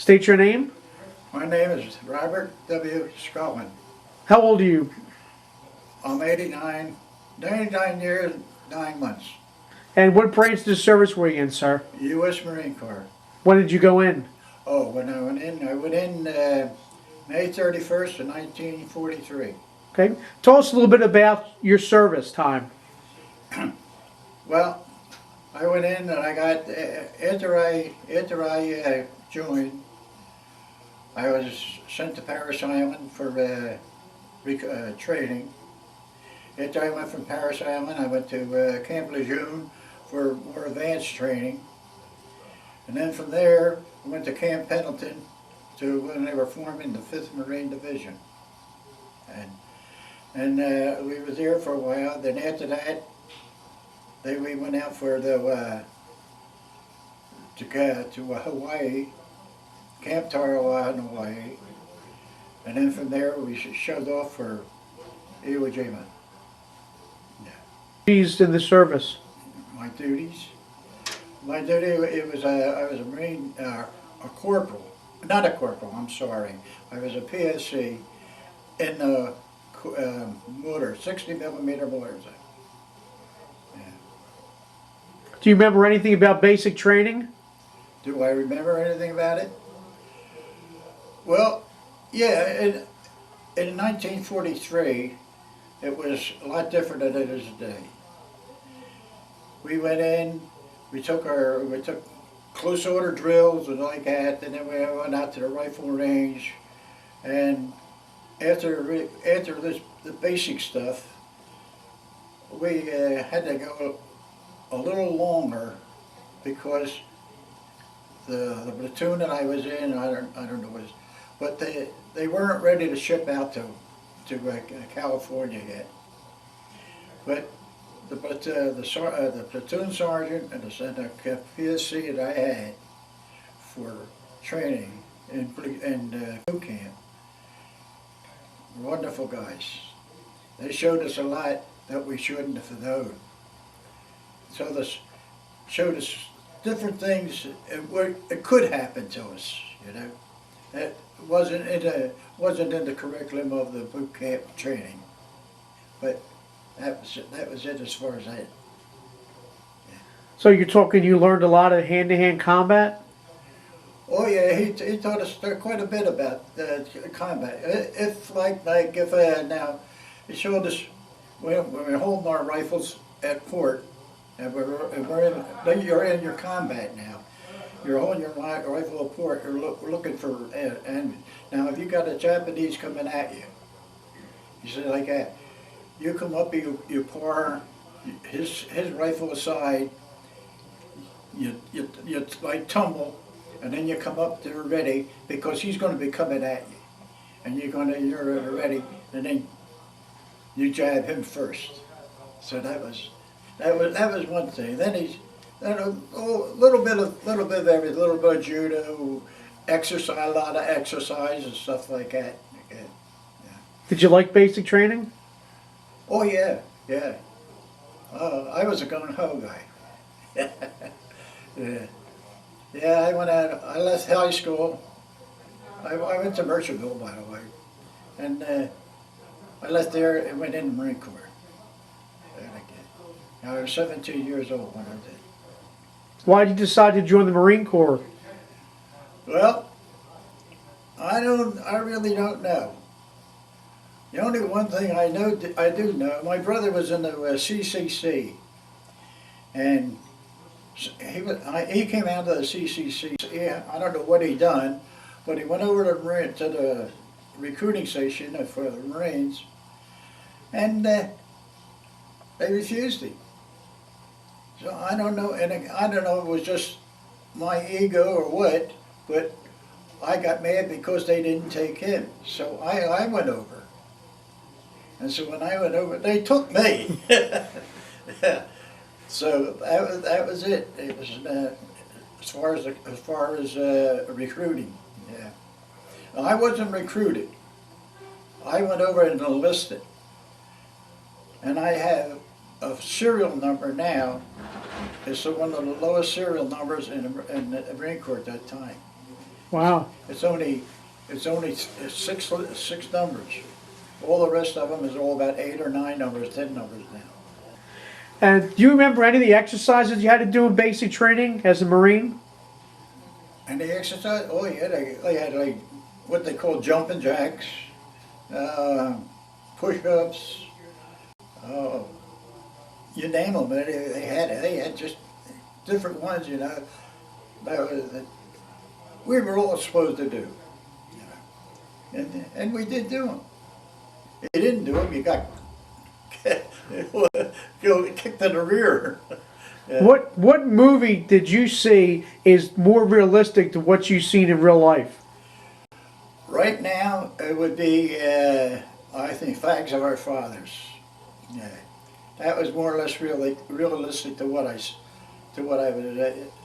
State your name. My name is Robert W. Scullin. How old are you? I'm 99 years, 9 months. And what branch of the service were you in, sir? U.S. Marine Corps. When did you go in? Oh, when I went in May 31st of 1943. Okay. Tell us a little bit about your service time. Well, I went in and I got, after I joined, I was sent to Paris Island for training. After I went from Paris Island, I went to Camp Lejeune for more advanced training. And then from there, I went to Camp Pendleton to when they were forming the 5th Marine Division. And we were there for a while. Then after that, we went out for the to Hawaii, Camp Tarawa in Hawaii. And then from there, we shoved off for Iwo Jima. Duties in the service. My duties. My duty, it was I was a Marine, a corporal, not a corporal, I'm sorry. I was a PSC in the mortar, 60 millimeter mortars. Yeah. Do you remember anything about basic training? Do I remember anything about it? Well, yeah, in 1943, it was a lot different than it is today. We went in, we took close order drills and like that, and then we went out to the rifle range. And after the basic stuff, we had to go a little longer because the platoon that I was in, I don't know, but they weren't ready to ship out to California yet. But the platoon sergeant and the PSC that I had for training in boot camp were wonderful guys. They showed us a lot that we shouldn't have known. So this showed us different things it could happen to us, you know. That wasn't in the curriculum of the boot camp training, but that was it as far as that. Yeah. So you're talking you learned a lot of hand-to-hand combat? Oh yeah, he taught us quite a bit about combat. If now, he showed us when we're holding our rifles at port, and you're in your combat now. You're holding your rifle at port. We're looking for enemies. Now, if you got a Japanese coming at you, you say like that. You come up, you pour his rifle aside. You like tumble, and then you come up there ready because he's going to be coming at you, and you're ready, and then you jab him first. So that was one thing. Then a little bit of everything, a little bit of judo, exercise, a lot of exercise and stuff like that. Yeah. Did you like basic training? Oh yeah, yeah. I was a gung-ho guy. Yeah. Yeah, I went out. I left high school. I went to Mercerville, by the way, and I left there and went in the Marine Corps. Now, I was 17 years old when I did. Why did you decide to join the Marine Corps? Well, I really don't know. The only one thing I do know, my brother was in the CCC, and he came out of the CCC. Yeah, I don't know what he done, but he went over to the recruiting station for the Marines, and they refused him. So I don't know, and I don't know if it was just my ego or what, but I got mad because they didn't take him. So I went over. And so when I went over, they took me. So that was it. It was as far as recruiting. Yeah. Now, I wasn't recruited. I went over and enlisted, and I have a serial number now. It's one of the lowest serial numbers in the Marine Corps at that time. Wow. It's only six numbers. All the rest of them is all about 8 or 9 numbers, 10 numbers now. And do you remember any of the exercises you had to do in basic training as a Marine? And the exercise, oh yeah, they had like what they call jumping jacks, uh, push-ups, uh, you name them. They had just different ones, you know. That we were all supposed to do, you know. And we did do them. If you didn't do them, you got kicked in the rear. Yeah. What movie did you see is more realistic to what you've seen in real life? Right now, it would be, I think, Fags of Our Fathers. Yeah, that was more or less really realistic to what I was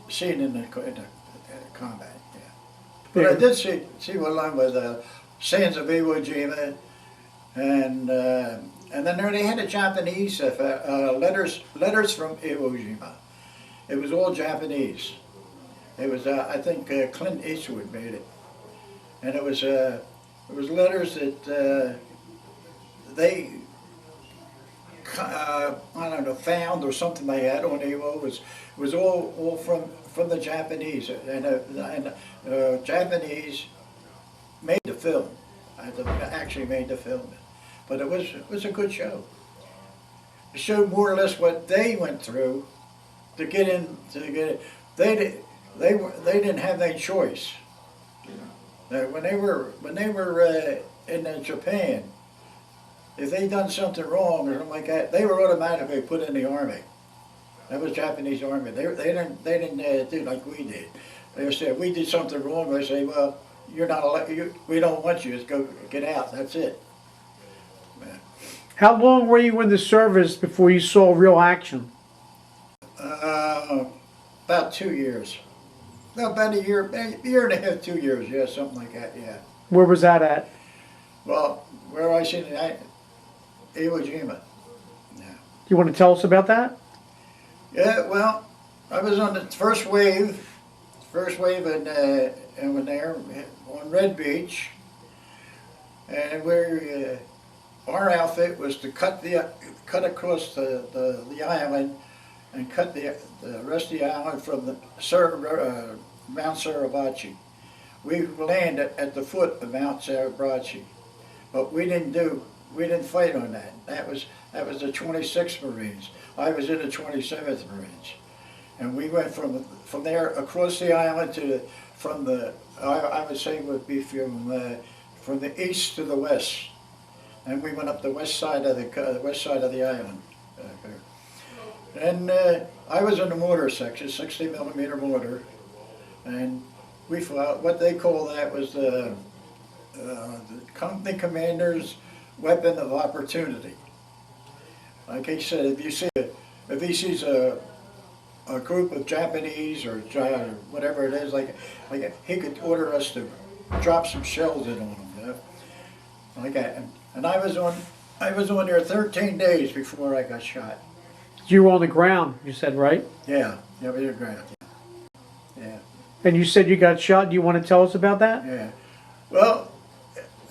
seeing in the combat. Yeah, but Yeah. I did see one line with Sands of Iwo Jima, and then there they had a Japanese letters from Iwo Jima. It was all Japanese. It was I think Clint Eastwood made it. And it was letters that they I don't know, found or something like that on Iwo. It was all from the Japanese, and Japanese made the film. Actually made the film, but it was a good show. It showed more or less what they went through to get in. They didn't have any choice. When they were in Japan, if they done something wrong or something like that, they were automatically put in the army. That was Japanese army. They didn't do like we did. They said if we did something wrong, they say, well, you're not we don't want you. Just go get out. That's it. Man. How long were you in the service before you saw real action? About 2 years. Well, about a year and a half, 2 years. Yeah, something like that. Yeah. Where was that at? Well, where I seen it, Iwo Jima. Yeah. Do you want to tell us about that? Yeah. Well, I was on the first wave and when there on Red Beach, and our outfit was to cut across the island and cut the rest of the island from the Mount Suribachi. We landed at the foot of Mount Suribachi, but we didn't fight on that. That was the 26th Marines. I was in the 27th Marines, and we went from there across the island I would say would be from the east to the west, and we went up the west side of the island. And I was in the mortar section, 60 millimeter mortar, and we fought. What they call that was the company commander's weapon of opportunity. Like he said, if he sees a group of Japanese or whatever it is, like he could order us to drop some shells in on them, you know? Like that. And I was on there 13 days before I got shot. You were on the ground, you said, right? Yeah, we were ground. Yeah. And you said you got shot. Do you want to tell us about that? Yeah. Well,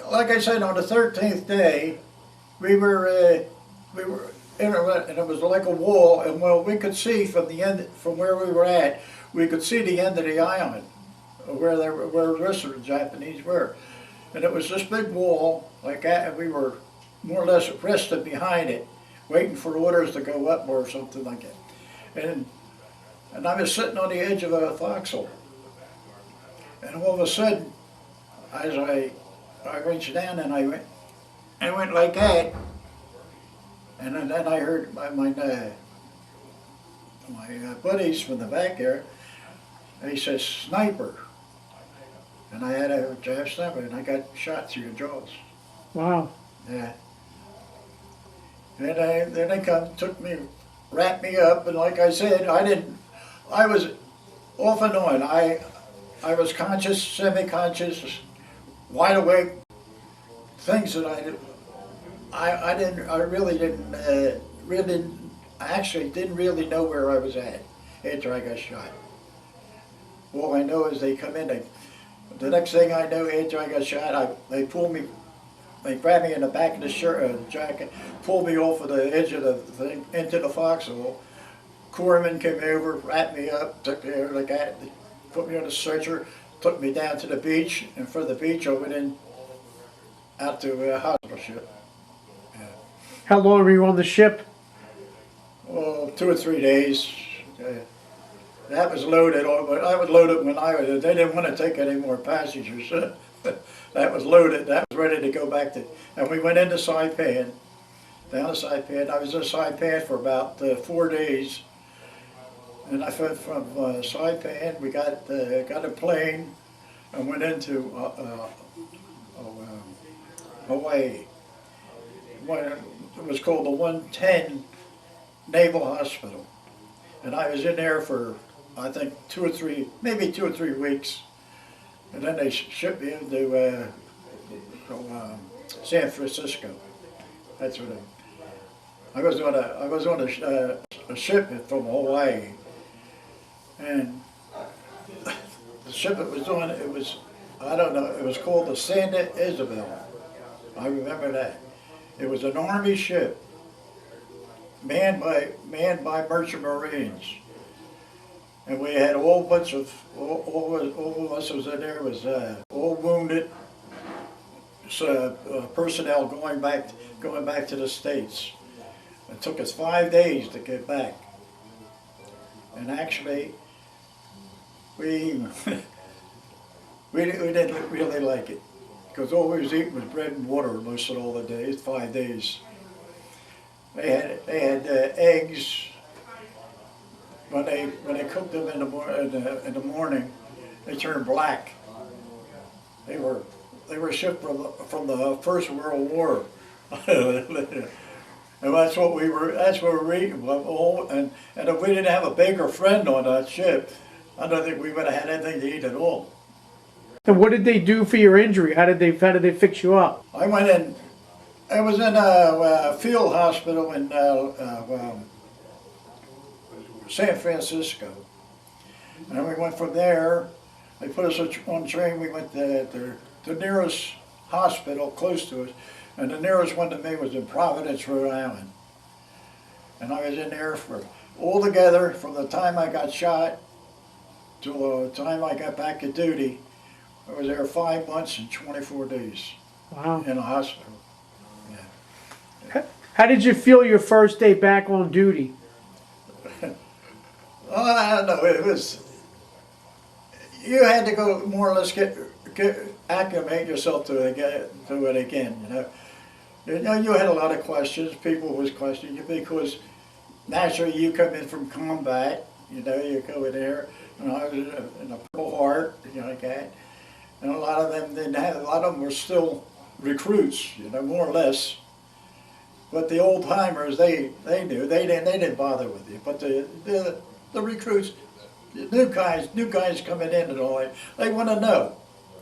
like I said, on the 13th day, we were in and it was like a wall, and well, we could see from where we were at, we could see the end of the island, where the rest of the Japanese were, and it was this big wall like that, and we were more or less rested behind it, waiting for orders to go up or something like that, and I was sitting on the edge of a foxhole, and all of a sudden, as I reached down and I went like that. And then I heard my buddies from the back there, and he says, sniper. And I had a jab sniper, and I got shot through the jaws. Wow. Yeah. And then they come, wrapped me up, and like I said, I was off and on. I was conscious, semi-conscious, wide awake, things that I really didn't really know where I was at after I got shot. All I know is they come in, The next thing I know, after I got shot, they pulled me, they grabbed me in the back of the shirt, jacket, pulled me off of the edge of the thing into the foxhole. Corpsman came over, wrapped me up, took me over like that, put me on a stretcher, took me down to the beach, and from the beach I went in out to a hospital ship. How long were you on the ship? Well, 2 or 3 days. That was loaded, but I was loaded when I was, they didn't want to take any more passengers. That was loaded, that was ready to go back to, and we went into Saipan, down to Saipan. I was in Saipan for about 4 days. And I went from Saipan, we got a plane and went into Hawaii. It was called the 110 Naval Hospital. And I was in there for, I think, 2 or 3, maybe 2 or 3 weeks. And then they shipped me into San Francisco. That's what I was on a ship from Hawaii. And the ship it was on, it was, I don't know, it was called the Santa Isabel. I remember that. It was an Army ship, manned by merchant marines. And we had a whole bunch of, all of us was in there, was all wounded personnel going back to the States. It took us 5 days to get back. And actually, we didn't really like it, because all we was eating was bread and water most of all the days, 5 days. They had eggs. When they cooked them in the morning, they turned black. They were shipped from the First World War. And that's what we were eating. And if we didn't have a bigger friend on that ship, I don't think we would have had anything to eat at all. And what did they do for your injury? How did they fix you up? I went in. I was in a field hospital in San Francisco, and we went from there. They put us on a train. We went to the nearest hospital close to us, and the nearest one to me was in Providence, Rhode Island. And I was in there for altogether from the time I got shot till the time I got back to duty. I was there 5 months and 24 days. Wow. In a hospital. Yeah. How did you feel your first day back on duty? I don't know. It was. You had to go more or less get acclimate yourself to it again. You know, you had a lot of questions. People was questioning you because naturally you come in from combat. You know, you go in there. And I was in a Purple Heart, you know, like that. And a lot of them didn't have. A lot of them were still recruits, you know, more or less. But the old timers, they knew. They didn't bother with you. But the recruits, the new guys coming in and all that, they want to know.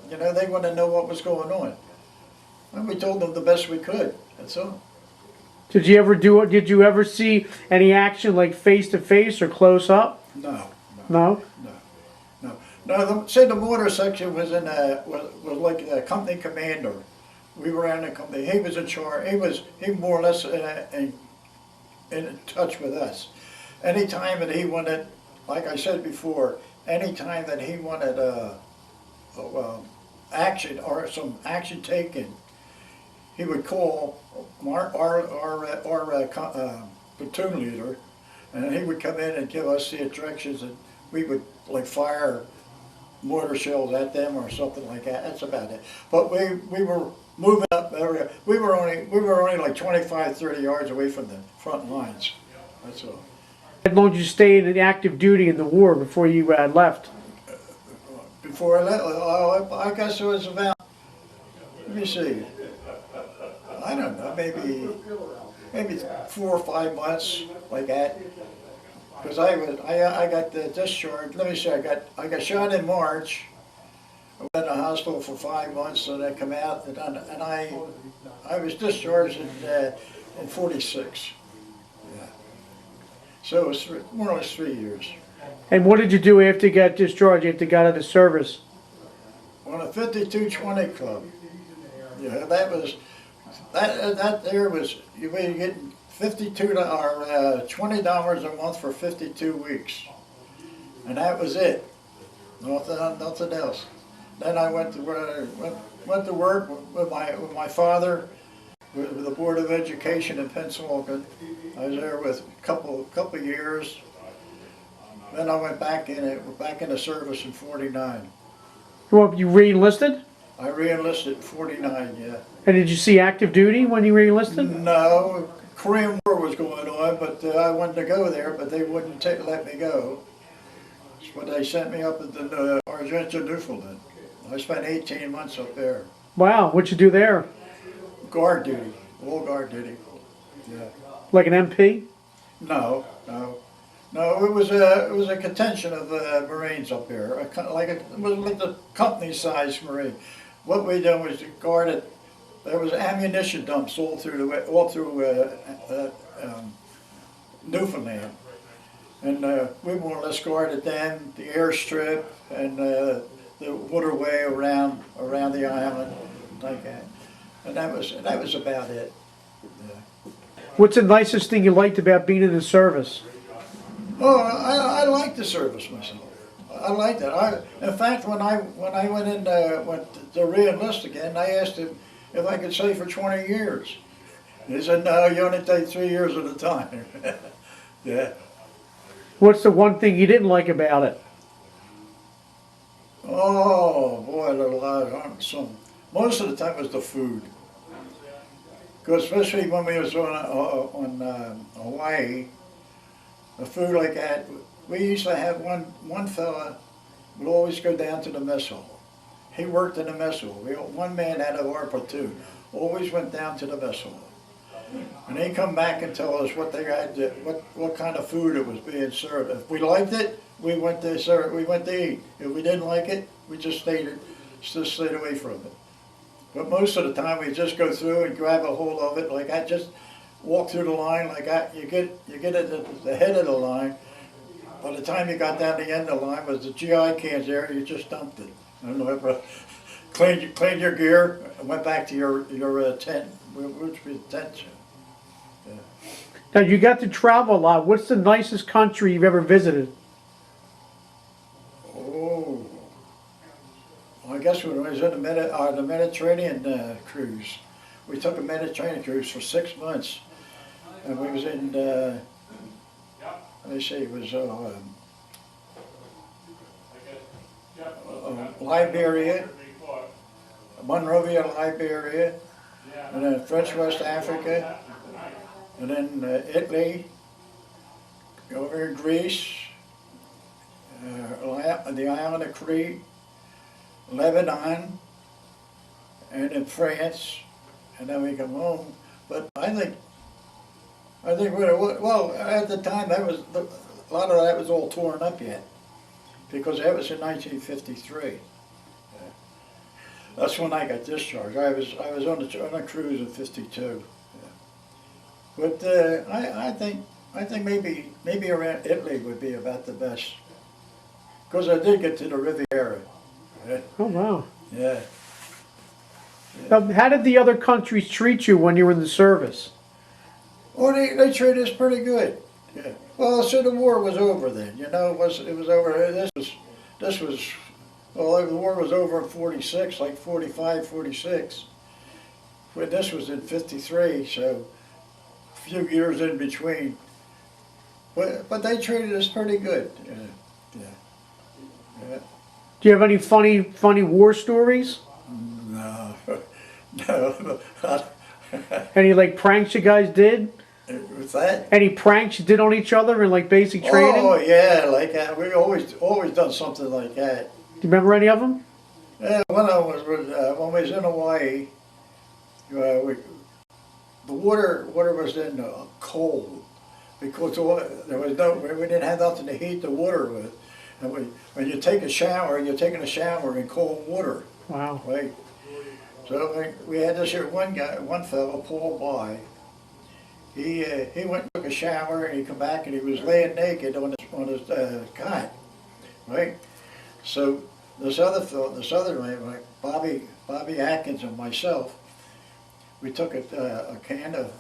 You know, they want to know what was going on. And we told them the best we could. That's all. Did you ever do it? Did you ever see any action like face to face or close up? No. No. No. The mortar section was in was like a company commander. We were in a company. He was in charge. He more or less in touch with us. Anytime that he wanted, like I said before, anytime that he wanted action or some action taken, he would call our platoon leader, and he would come in and give us the directions, and we would like fire mortar shells at them or something like that. That's about it. But we were moving up area. We were only like 25, 30 yards away from the front lines. That's all. How long did you stay in active duty in the war before you left? Before I left, I guess it was about, let me see, I don't know, maybe 4 or 5 months, like that. Because I got the discharge. Let me see, I got shot in March. I went to the hospital for 5 months, and I come out, and I was discharged in 46. Yeah. So it was more or less 3 years. And what did you do after you got discharged, after you got out of the service? Well, on a 5220 club. Yeah, that there was, you were getting $20 a month for 52 weeks. And that was it. Nothing else. Then I went to work with my father with the Board of Education in Pennsylvania. I was there with a couple years. Then I went back into service in '49. Well, you re-enlisted? I re-enlisted in '49, yeah. And did you see active duty when you re-enlisted? No, Korean War was going on, but I wanted to go there, but they wouldn't let me go. So they sent me up at the Argentina, Newfoundland. I spent 18 months up there. Wow, what'd you do there? Guard duty, all guard duty. Yeah. Like an MP? No. It was a contingent of Marines up there. It was like the company-sized Marine. What we done was guard it. There was ammunition dumps all through Newfoundland, and we more or less guarded them, the airstrip, and the waterway around the island, like that. And that was about it. Yeah. What's the nicest thing you liked about being in the service? Oh, I like the service myself. I liked it. In fact, when I went to re-enlist again, I asked him if I could stay for 20 years. He said, "No, you only take 3 years at a time." Yeah. What's the one thing you didn't like about it? Oh boy, there were a lot of some. Most of the time was the food. Because especially when we was on Hawaii, the food like that, we used to have one fella would always go down to the mess hall. He worked in the mess hall. One man out of our platoon always went down to the mess hall. And he'd come back and tell us what they had, what kind of food it was being served. If we liked it, we went to eat. If we didn't like it, we just stayed away from it. But most of the time we just go through and grab a hold of it, like I just walk through the line like that. You get at the head of the line. By the time you got down the end of the line was the GI cans there, you just dumped it. I don't know, cleaned your gear and went back to your tent, which was tent. Yeah. Now, you got to travel a lot. What's the nicest country you've ever visited? Oh, well, I guess when I was in the Mediterranean cruise, we took a Mediterranean cruise for 6 months, and we was in, let me see, it was Liberia, Monrovia, Liberia, and then French West Africa, and then Italy, over in Greece, the island of Crete, Lebanon, and in France, and then we come home. But I think well, at the time a lot of that was all torn up yet, because that was in 1953. That's when I got discharged. I was on a cruise in '52. Yeah. But I think maybe around Italy would be about the best, because I did get to the Riviera. Yeah. Oh, wow. Yeah. Now, how did the other countries treat you when you were in the service? Oh, they treated us pretty good. Yeah. Well, so the war was over then. You know, it was over. This was. Well, the war was over in '46, like 45, 46. But this was in '53, so a few years in between. But they treated us pretty good. Yeah. Do you have any funny war stories? No, no. Any like pranks you guys did? What's that? Any pranks you did on each other in like basic training? Oh yeah, like that. We always done something like that. Do you remember any of them? Yeah, when we was in Hawaii, the water was in cold, because we didn't have nothing to heat the water with. And when you take a shower, you're taking a shower in cold water. Wow. Right. So we had this here one fellow, Paul By. He went and took a shower, and he come back and he was laying naked on his cot, right? So this other man, like Bobby Atkins and myself, we took a can of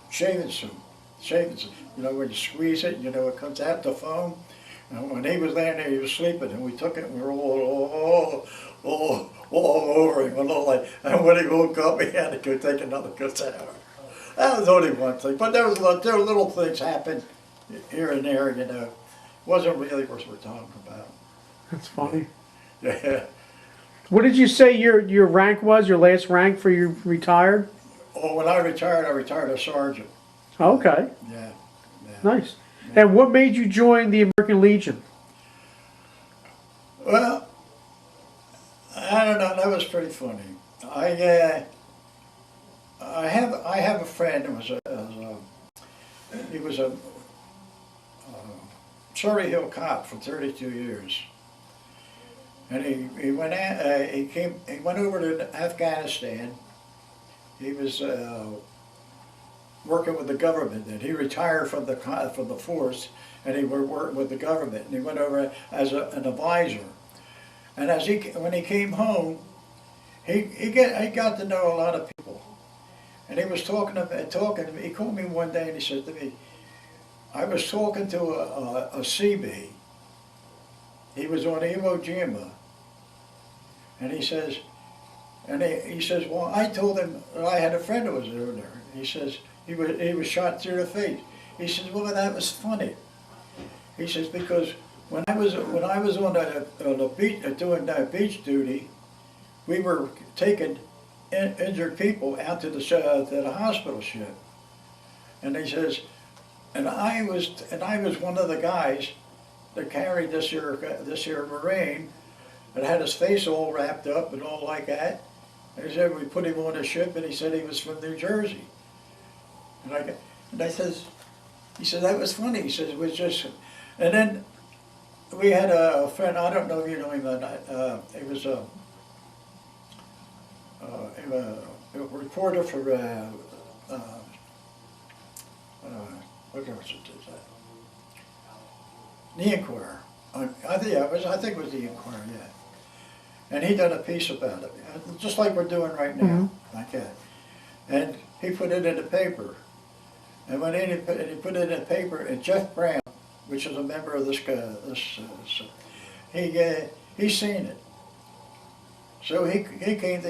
shaving soup. Shaving soup. You know, when you squeeze it, you know, it comes out the foam. And when he was laying there, he was sleeping, and we took it, and we were all over him, and when he woke up, he had to go take another good shower. That was only one thing, but there were little things happen here and there, you know. Wasn't really what we're talking about. That's funny. Yeah. What did you say your rank was? Your last rank for your retired? Oh, when I retired as sergeant. Okay. Yeah. Nice. And what made you join the American Legion? Well, I don't know. That was pretty funny. I have a friend who was a Surrey Hill cop for 32 years, and he went over to Afghanistan. He was working with the government, and he retired from the force, and he was working with the government, and he went over as an advisor. And when he came home, he got to know a lot of people, and he was talking to me. He called me one day and he said to me, I was talking to a CB. He was on Iwo Jima, and he says, well, I told him that I had a friend who was over there. He says he was shot through the face. He says, well, that was funny. He says, because when I was on the beach doing beach duty, we were taking injured people out to the hospital ship, and he says, and I was one of the guys that carried this here Marine that had his face all wrapped up and all like that. And he said we put him on a ship, and he said he was from New Jersey. And I says, he said that was funny. He says it was just, and then we had a friend. I don't know if you know him or not. He was a reporter for what was it? The Inquirer. I think it was the Inquirer, yeah. And he done a piece about it, just like we're doing right now, like that. And he put it in the paper. And when he put it in the paper, and Jeff Brown, which is a member of this guy, he seen it. So he came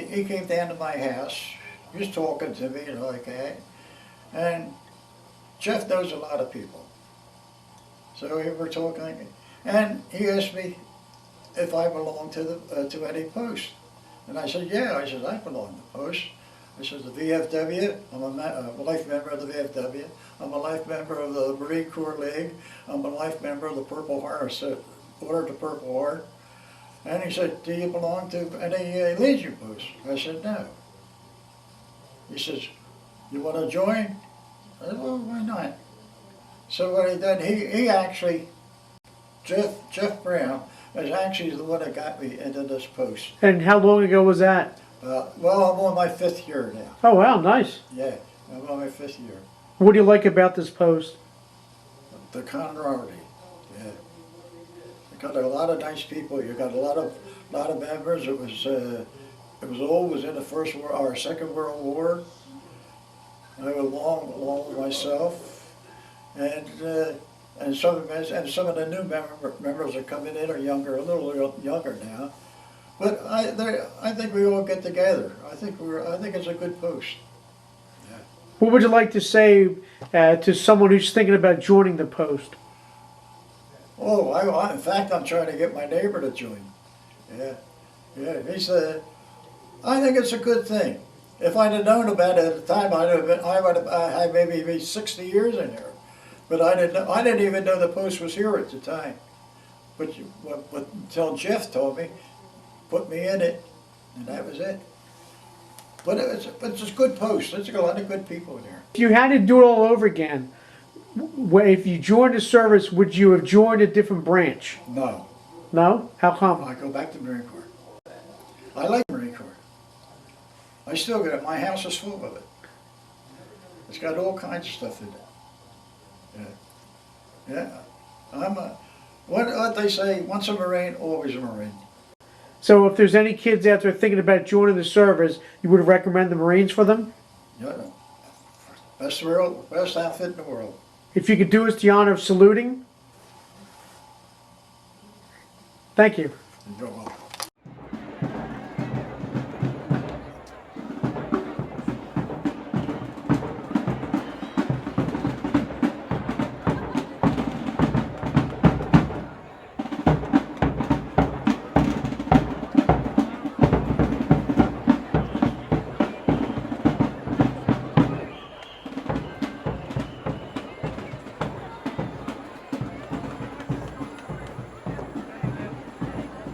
down to my house. He was talking to me, you know, like that. And Jeff knows a lot of people. So we were talking, and he asked me if I belonged to any post. And I said, yeah. I said, I belong to post. I said, the VFW, I'm a life member of the VFW. I'm a life member of the Marine Corps League. I'm a life member of the Purple Heart, Order to Purple Heart. And he said, do you belong to any Legion post? I said, no. He says, you want to join? I said, well, why not? So what he done, he actually, Jeff Brown, is actually the one that got me into this post. And how long ago was that? Well, I'm on my 5th year now. Oh wow, nice. Yeah, I'm on my 5th year. What do you like about this post? The camaraderie. Yeah, you got a lot of nice people. You got a lot of members. It was always in the First World or Second World War. I was along with myself, and some of the new members are coming in are younger, a little younger now. But I think we all get together. I think it's a good post. Yeah. What would you like to say to someone who's thinking about joining the post? Oh, in fact, I'm trying to get my neighbor to join. Yeah, he said, I think it's a good thing. If I'd have known about it at the time, I would have had maybe 60 years in here. But I didn't even know the post was here at the time. But until Jeff told me, put me in it, and that was it. But it's a good post. There's a lot of good people in here. If you had to do it all over again, if you joined the service, would you have joined a different branch? No. No? How come? I go back to the Marine Corps. I like the Marine Corps. I still get it. My house is full of it. It's got all kinds of stuff in it. Yeah. What they say, once a Marine, always a Marine. So if there's any kids out there thinking about joining the service, you would recommend the Marines for them? Yeah. Best outfit in the world. If you could do us the honor of saluting. Thank you. You're welcome.